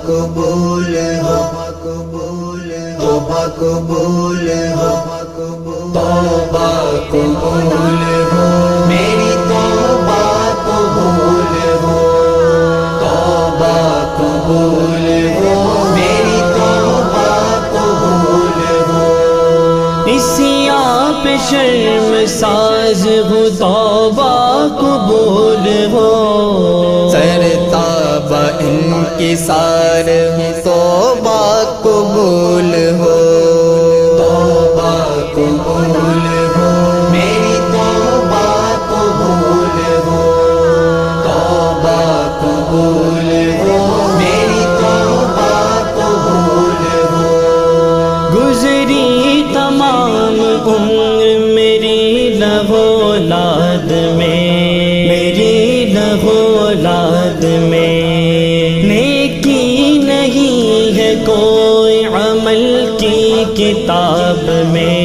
قبول ہو، توبہ قبول ہو، توبہ قبول ہو، میری توبہ قبول ہو، توبہ قبول ہو، میری توبہ قبول ہو۔ اسی آپ شرم ساز ہو، توبہ قبول ہو، سرتاب انکسار توبہ قبول ہو، توبہ قبول ہو، میری توبہ قبول ہو، توبہ قبول ہو، میری توبہ قبول ہو۔ گزری تمام عمر میری لہو اولاد میں، میری لہو اولاد میں، نیکی نہیں ہے کوئی عمل کی کتاب میں،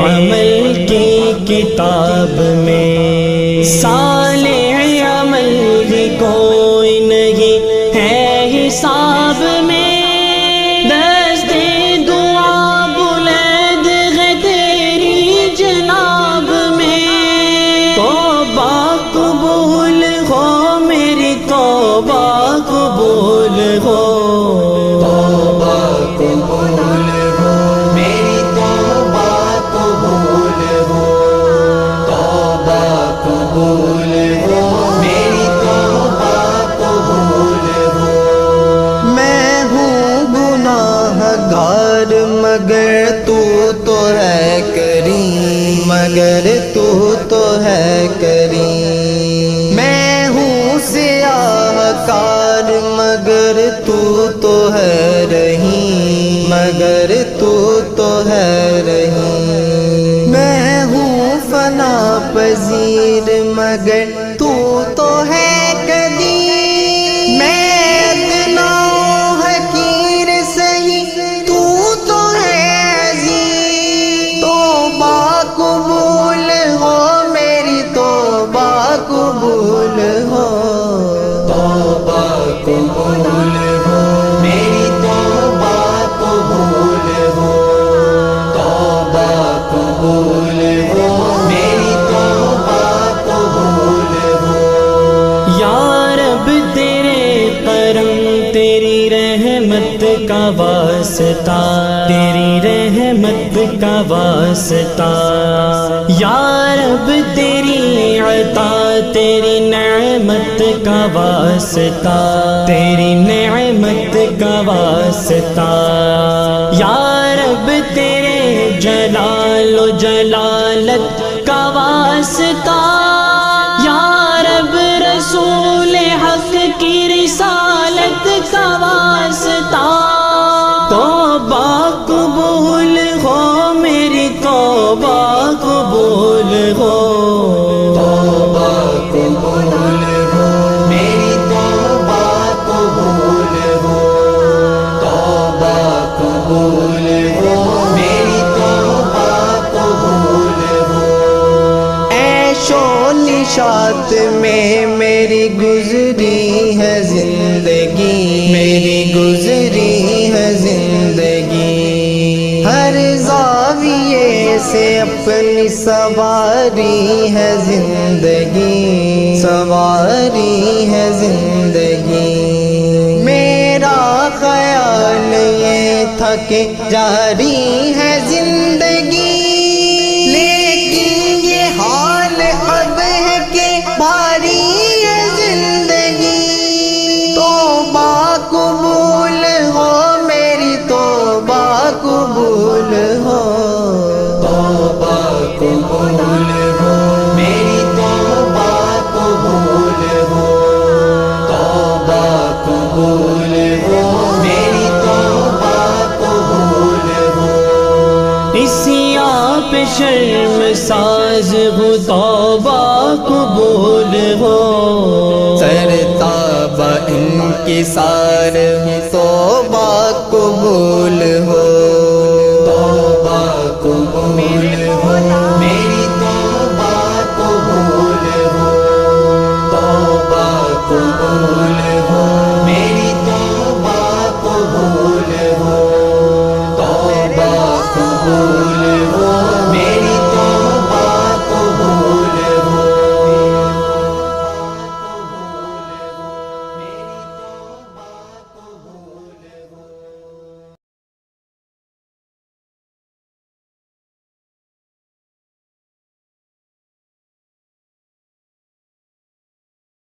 عمل کی کتاب میں، صالح عمل بھی کوئی نہیں ہے حساب میں، قبول ہو، توبہ قبول ہو، میری توبہ قبول ہو، توبہ قبول ہو، میری توبہ قبول ہو۔ میں ہوں گناہ گار مگر تو ہے کریم، مگر تو ہے کریم، میں ہوں سیاہ کار مگر تو ہے رحیم، مگر تو ہے رحیم، میں ہوں فنا پذیر مگر تو ہے قدیم، میں ادنا حقیر سہی تو ہے عظیم، توبہ قبول ہو، میری توبہ قبول ہو، توبہ قبول ہو، میری توبہ قبول ہو، توبہ قبول ہو، میری توبہ قبول ہو۔ یا رب تیرے کرم تیری رحمت کا واسطہ، تیری رحمت کا واسطہ، یا رب تیری عطا تیری نعمت کا واسطہ، تیری نعمت کا واسطہ، یا رب تیرے جلال و جلالت کا واسطہ، یا رب رسول حق کی رسالت کا واسطہ، توبہ قبول ہو، میری توبہ قبول ہو، توبہ قبول ہو، میری توبہ قبول ہو، توبہ قبول ہو، میری توبہ قبول ہو۔ عیش و نشاط میں میری گزری ہے زندگی، میری گزری ہے زندگی، ہر زاویے سے اپنی سواری ہے زندگی، سواری ہے زندگی، میرا خیال یہ تھا کہ جاری ہے زندگی، لیکن یہ حال اب ہے کہ بھاری ہے زندگی، توبہ قبول ہو، میری توبہ قبول ہو، توبہ قبول ہو، میری توبہ قبول ہو، توبہ قبول ہو، میری توبہ قبول ہو۔ اسی آپ شرم ساز ہو، توبہ قبول ہو، سرتاب انکسار توبہ قبول ہو،